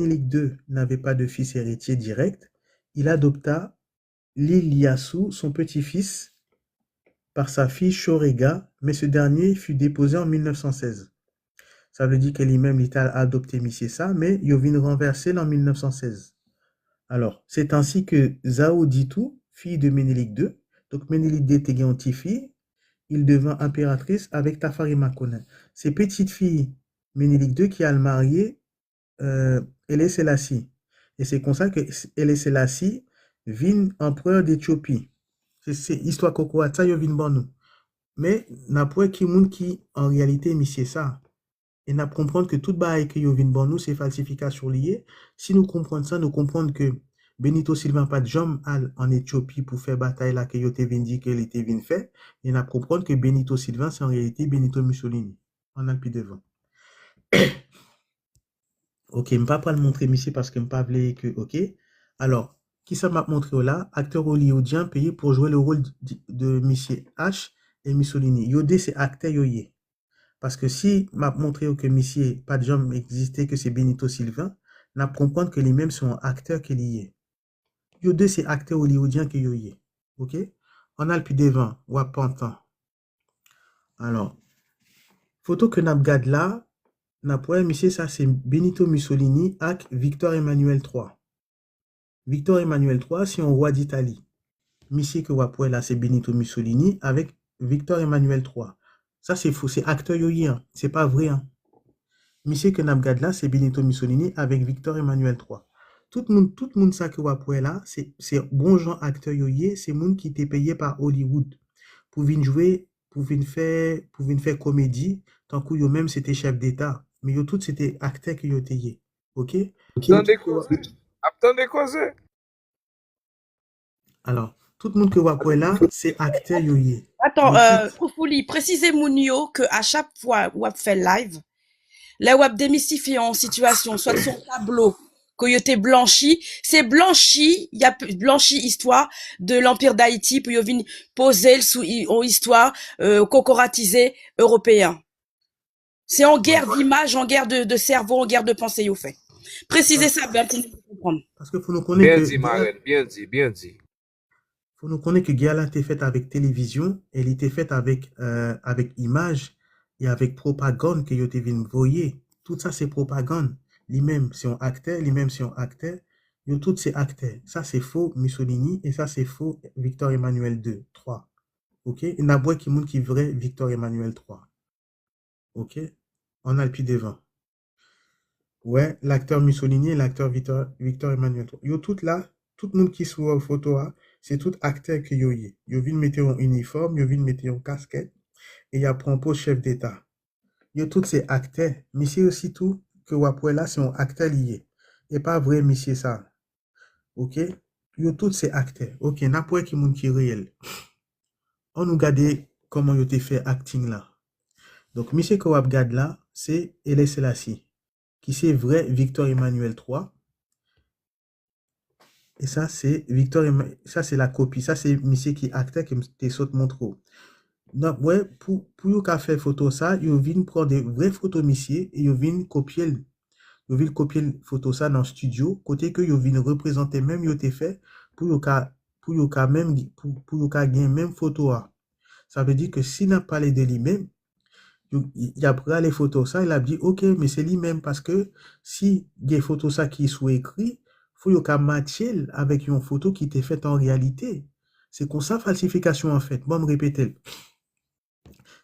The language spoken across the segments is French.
Ménélique II n'avait pas de fils héritier direct, il adopta Ieyasu, son petit-fils, par sa fille Shorega, mais ce dernier fut déposé en 1916. Ça veut dire que lui-même, il a adopté Monsieur ça, mais il vient renverser en 1916. Alors, c'est ainsi que Zhao Ditu, fille de Ménélique II, donc Ménélique II était une petite fille, il devint impératrice avec Tafari Makonnen. Ses petites filles, Ménélique II, qui a marié Haile Selassie. Et c'est comme ça que Haile Selassie vient empereur d'Éthiopie. C'est histoire Kokoata, yo vin bon nous. Mais n'a pas qui monde qui en réalité monsieur ça. Et n'a comprendre que toute bail que yo vin bon nous c'est falsification liée. Si nous comprenons ça, nous comprenons que Benito Sylvain pas de jambes en Éthiopie pour faire bataille là que yo te vin dit que il était vin fait. Et n'a comprendre que Benito Sylvain c'est en réalité Benito Mussolini. On a le plus devant. Ok, je ne vais pas le montrer ici parce que je ne pas que. Ok. Alors, qui ça m'a montré là? Acteur hollywoodien payé pour jouer le rôle de Monsieur H et Mussolini. Yodé, c'est acteur yoye. Parce que si m'a montré que Monsieur pas de gens existait, que c'est Benito Sylvain, n'a comprendre que les mêmes sont acteurs qui liés. Yodé, c'est acteur hollywoodien qui yoye. Ok? On a le plus devant, ou à pantan. Alors, photo que n'a regarde là, n'a pas monsieur ça c'est Benito Mussolini avec Victor Emmanuel III. Victor Emmanuel III, c'est un roi d'Italie. Monsieur que vous là, c'est Benito Mussolini avec Victor Emmanuel III. Ça, c'est faux, c'est acteur yoyi, hein. C'est pas vrai. Hein. Monsieur que nous là, c'est Benito Mussolini avec Victor Emmanuel III. Tout le monde ça que vous là, c'est bon gens acteur yoyi, c'est monde qui était payé par Hollywood pour venir jouer, pour venir faire comédie, tant que yo même c'était chef d'État. Mais yo tout c'était acteur qui yo était. OK? Attendez causer. Attendez causer. Alors, tout le monde que vous là, c'est acteur yoye. Attends, Yo tout. Foufouli, précisez Mounio que à chaque fois où on fait live, là où on démystifie en situation, soit son tableau, que blanchi, c'est blanchi, il y a blanchi histoire de l'Empire d'Haïti, puis il poser sous en histoire cocoratisée européen. C'est en guerre d'image, en guerre de cerveau, en guerre de pensée, il fait. Précisez ça bien pour nous comprendre. Parce que faut nous Bien connaître dit, Marlène, bien dit, bien dit. faut nous connaître que guerre là était faite avec télévision, elle était faite avec image et avec propagande que yo te vinn voyer. Tout ça c'est propagande. Lui-même c'est un acteur, lui-même c'est un acteur. Yo tout c'est acteur. Ça c'est faux Mussolini et ça c'est faux Victor Emmanuel II, 3. OK? Il n'a pas qui monde qui vrai Victor Emmanuel 3. OK? On a le pied devant. Ouais, l'acteur Mussolini et l'acteur Victor Emmanuel. Yo tout là, tout le monde qui soit en photo, hein, c'est tout acteur que yo y. Yo vin mettre en uniforme, yo vin mettre en casquette, et y a prend pour chef d'État. Yo tout c'est acteur. Monsieur aussi tout, que wapwe là, c'est un acteur lié. Et pas vrai, monsieur ça. Ok? Yo tout c'est acteur. Ok, n'importe qui moun qui réel. On nous garde comment yo te fait acting là. Donc, monsieur que wap gade là, c'est Haile Selassie, qui c'est vrai Victor Emmanuel III. Et ça, c'est ça, c'est la copie. Ça, c'est monsieur qui acteur qui te saute mon trop. Donc, ouais, pour vous faire photo ça, vous venez prendre des vraies photos monsieur et vous venez copier photo ça dans le studio, côté que vous venez représenter même vous te fait pour vous même pour gagner même photo. Ça veut dire que s'il n'a pas parlé de lui-même, il a pris les photos ça, il a dit OK, mais c'est lui-même parce que si des photos ça qui sont écrites, faut yo ka matcher avec une photo qui était faite en réalité. C'est comme ça falsification en fait. Bon, me répéter.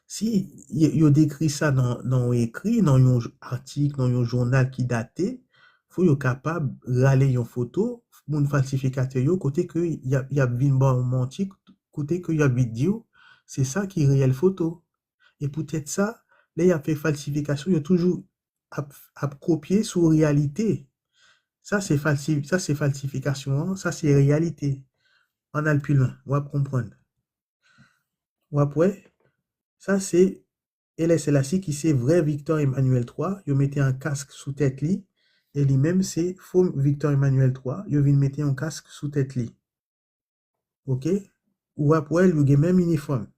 Si yo décrit ça dans écrit, dans un article, dans un journal qui daté, faut yo capable râler une photo, mon falsificateur yo, côté que y a vin bon menti, côté que y a vidéo, c'est ça qui est réelle photo. Et peut-être ça, là, il a fait falsification, il a toujours à copier sous réalité. Ça, c'est falsification, hein. Ça, c'est réalité. On a le plus loin, on va comprendre. Ou après, ça, c'est Haile Selassie qui c'est vrai Victor Emmanuel III. Il mettait un casque sous tête li. Et lui-même, c'est faux Victor Emmanuel III. Il vient mettre un casque sous tête li. OK? Ou après, il a même uniforme.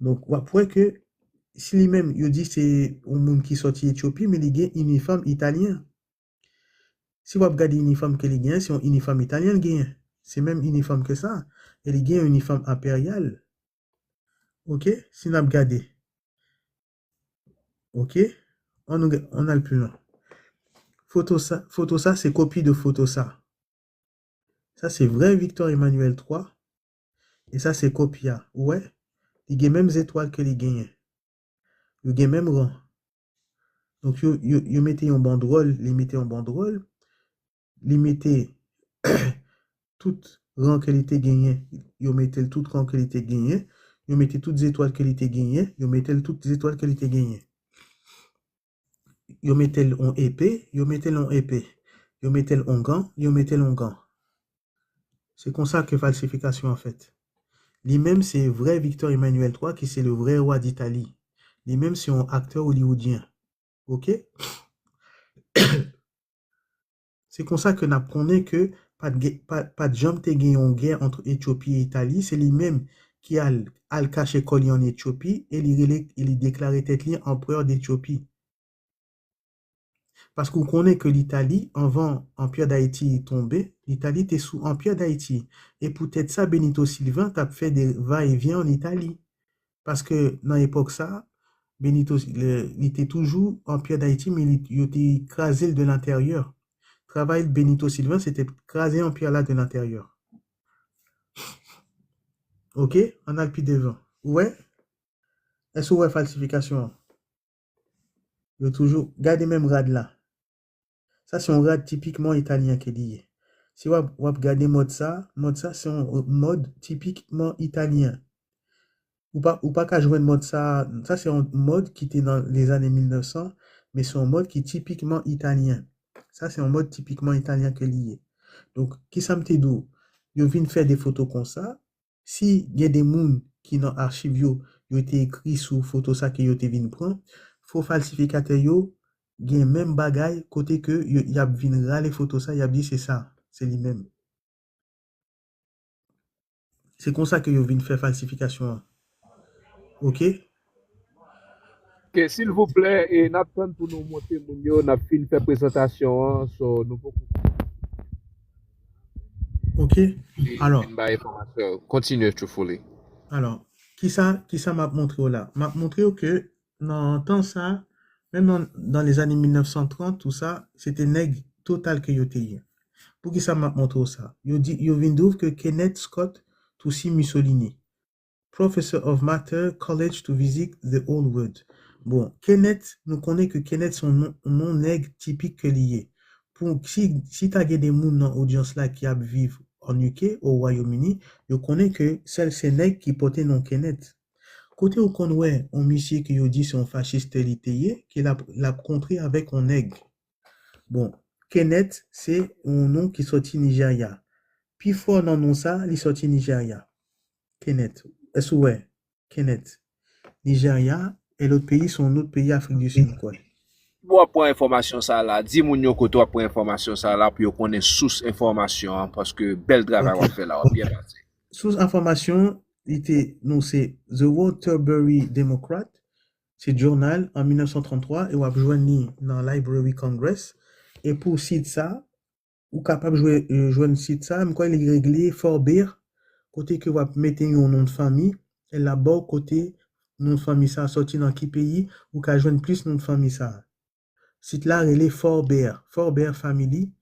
Donc, ou après que, si lui-même, il dit c'est un monde qui sorti Éthiopie, mais il a un uniforme italien. Si vous regardez l'uniforme que les gagnent, c'est un uniforme italien gagne. C'est même uniforme que ça. Et les gagnent un uniforme impérial. OK? Si nous regardons. OK? On a le plus loin. Photo ça, c'est copie de photo ça. Ça, c'est vrai Victor Emmanuel 3. Et ça, c'est copia. Ouais. Il y a même étoiles que les gagnent. Il y a même rang. Donc, vous mettez en banderole, les mettez en banderole, les mettez toute rang qualité gagnée, vous mettez toute rang qualité gagnée, vous mettez toutes les étoiles qualité gagnée, vous mettez toutes les étoiles qualité gagnée. Vous mettez en épée, vous mettez en épée. Vous mettez en gant, vous mettez en gant. C'est comme ça que falsification en fait. Lui-même, c'est vrai Victor Emmanuel III qui c'est le vrai roi d'Italie. Lui-même, c'est un acteur hollywoodien. OK? C'est comme ça que nous apprenons que pas de jambe te gagné en guerre entre Éthiopie et Italie. C'est lui-même qui a caché collier en Éthiopie et il déclaré tête li empereur d'Éthiopie. Parce qu'on connaît que l'Italie, avant Empire d'Haïti tombé, l'Italie était sous Empire d'Haïti. Et peut-être ça, Benito Sylvain t'a fait des va-et-vient en Italie. Parce que dans l'époque ça, Benito, il était toujours Empire d'Haïti, mais il était écrasé de l'intérieur. Travail de Benito Sylvain, c'était écraser Empire là de l'intérieur. OK? On a le pied devant. Ouais? Est-ce que ouais falsification? Il toujours, gardez même rad là. Ça, c'est un rad typiquement italien qui est lié. Si vous regardez mode ça, c'est un mode typiquement italien. Ou pas qu'à jouer de mode ça c'est un mode qui était dans les années 1900, mais c'est un mode qui est typiquement italien. Ça, c'est un mode typiquement italien qui est lié. Donc, qui ça me te dit? Yo vinn faire des photos comme ça. Si y a des moun qui dans archive yo été écrit sous photo ça que yo te vinn prendre, faux falsificateur yo gen même bagay côté que y a vinn rale photo ça, y a dit c'est ça, c'est lui-même. C'est comme ça que yo vinn faire falsification. OK? Ok, s'il vous plaît, et n'attend pour nous monter mon yo, n'a fin fait présentation, so nous pouvons OK? Alors, fin ba information. Continue, truthfully. Alors, qui ça m'a montré là? M'a montré que dans temps ça, même dans les années 1930, tout ça, c'était nègre total que yo te ye. Pour qui ça m'a montré ça? Yo vin d'ouvre que Kenneth Scott Toussi Mussolini, Professor of Matter, College to visit the Old World. Bon, Kenneth, nous connaissons que Kenneth son nom nègre typique que lié. Pour si t'as des moun dans audience là qui a vivre en UK, au Royaume-Uni, yo connaît que celle c'est nègre qui portait non Kenneth. Côté au conway, on monsieur qui yo dit son fasciste littéraire, qui l'a contré avec un nègre. Bon, Kenneth, c'est un nom qui sorti Nigeria. Puis fort dans non ça, il sorti Nigeria. Kenneth. Est-ce ouais? Kenneth. Nigeria et l'autre pays sont autre pays Afrique du Sud, quoi. Bon, pour information ça là, dis mon yo koto pour information ça là, pour yo connaître source information, parce que bel travail Ok. on fait là, bien passé. Sous information, non, c'est The Waterbury Democrat, c'est journal en 1933 et on a joindre dans Library Congress. Et pour site ça, ou capable de joindre site ça, mais quoi il est réglé Fort Bear, côté que vous mettez un nom de famille, et là-bas, côté nom de famille ça sorti dans qui pays, ou qu'à joindre plus nom de famille ça. Site là, il est Fort Bear Family,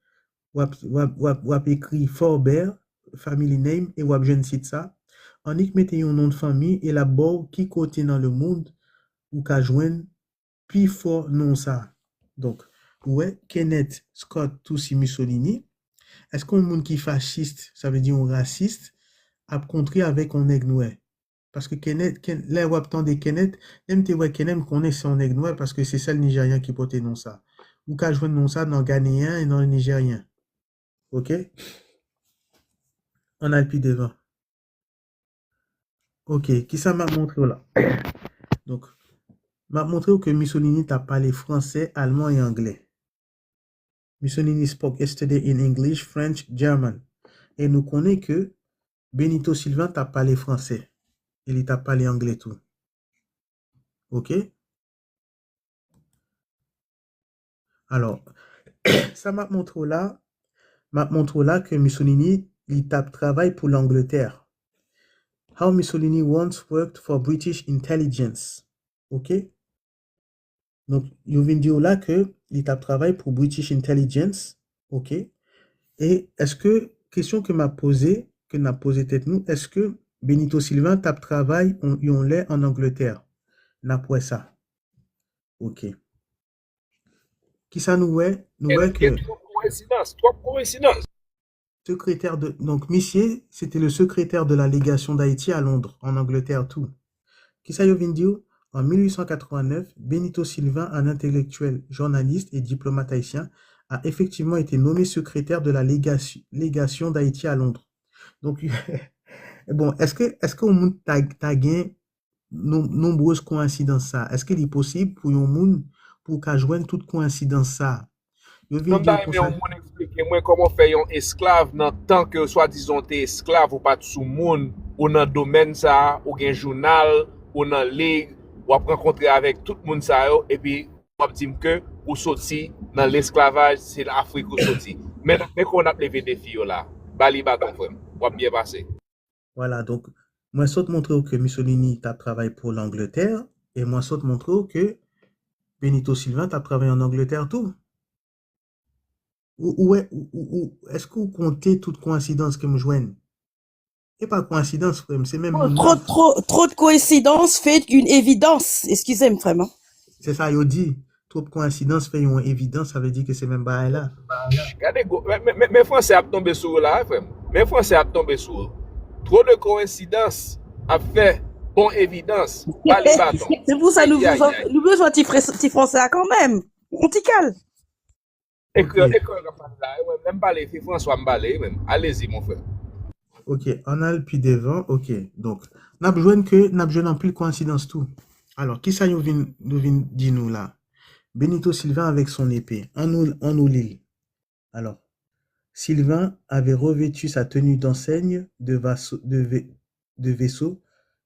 ou écrit Fort Bear Family Name, et ou joindre site ça. On y mettez un nom de famille, et là-bas, qui côté dans le monde, ou qu'à joindre plus fort nom ça. Donc, ouais, Kenneth Scott Toussi Mussolini. Est-ce qu'on monde qui fasciste, ça veut dire un raciste, a contré avec un nègre noir? Parce que Kenneth, là, on attend des Kenneth, même te ouais Kenneth connaît son nègre noir parce que c'est ça le Nigérien qui portait non ça. Ou qu'à jouer non ça dans le Ghanéen et dans le Nigérien. OK? On a le pied devant. OK. Qui ça m'a montré là? Donc, m'a montré que Mussolini t'a parlé français, allemand et anglais. Mussolini spoke yesterday in English, French, German. Et nous connaissons que Benito Sylvain t'a parlé français. Il t'a parlé anglais tout. OK? Alors, Ça m'a montré là que Mussolini, il tape travail pour l'Angleterre. How Mussolini once worked for British intelligence. OK? Donc, il vient dire là que il tape travail pour British intelligence. OK? Et est-ce que, question que n'a posée tête nous, est-ce que Benito Sylvain tape travail, on l'est en Angleterre? N'a pas ça. OK. Qui ça nous est? Nous est Et que trop coïncidence. secrétaire de, donc, Missier, c'était le secrétaire de la légation d'Haïti à Londres, en Angleterre, tout. Qui ça vient dire? En 1889, Benito Sylvain, un intellectuel, journaliste et diplomate haïtien, a effectivement été nommé secrétaire de la légation d'Haïti à Londres. Donc, bon, est-ce que au monde t'as gagné nombreuses coïncidences ça? Est-ce qu'il est possible pour un monde pour qu'à joindre toute coïncidence ça? Je viens Nan dire da comme eme ça. yon moun explike mwen koman fe yon esklav nan tan ke swa dizon te esklav ou pat sou moun ou nan domen sa, ou gen jounal, ou nan lig, ou ap renkontre avek tout moun sa yo, epi wap dim ke ou soti nan l'esklavaj, se l'Afrik ou soti. Men kon ap leve defi yo la. Bali baton frem. Wap biye pase. Voilà, donc, moi, saute montrer que Mussolini t'a travaillé pour l'Angleterre, et moi, saute montrer que Benito Sylvain t'a travaillé en Angleterre tout. Est-ce que vous comptez toute coïncidence que me joignent? Et pas coïncidence, frère, c'est même Oh, mon trop, nom. trop, trop de coïncidences fait une évidence. Excusez-moi, vraiment. C'est ça, il dit. Trop de coïncidence fait une évidence, ça veut dire que c'est même pas là. Gade go, men Franse ap tombe sou la, frem. Men Franse ap tombe sou. Tro de koinsidans ap fe bon évidence. Bali baton. C'est pour ça Aïe, nous aïe, besoin, aïe. nous besoin petit français là, quand même. On t'y cale. Ok, Ekon kapan la, même parler fi François m'bale, même. Allez-y, mon frère. ok, on a le pied devant, ok. Donc, n'a besoin que, n'a besoin en plus de coïncidence tout. Alors, qui ça nous vient dire nous là? Benito Sylvain avec son épée. En nous lit. Alors, Sylvain avait revêtu sa tenue d'enseigne de vaisseau,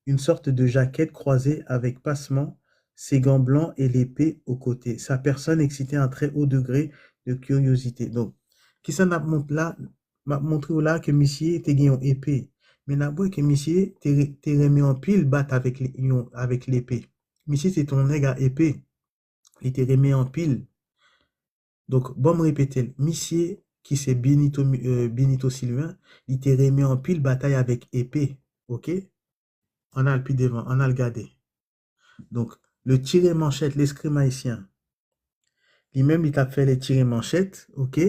une sorte de jaquette croisée avec passement, ses gants blancs et l'épée au côté. Sa personne excitait un très haut degré de curiosité. Donc, qui ça m'a montré là que monsieur était gagné en épée. Mais n'a pas que monsieur t'es remis en pile battre avec l'épée. Monsieur c'est ton nègre à épée. Il était remis en pile. Donc, bon me répéter, monsieur qui c'est Benito Sylvain, il était remis en pile bataille avec épée. Ok? On a le pied devant, on a le gardé. Donc, le tiré manchette, l'escrime haïtien. Lui-même, il t'a fait les tirés manchettes, ok?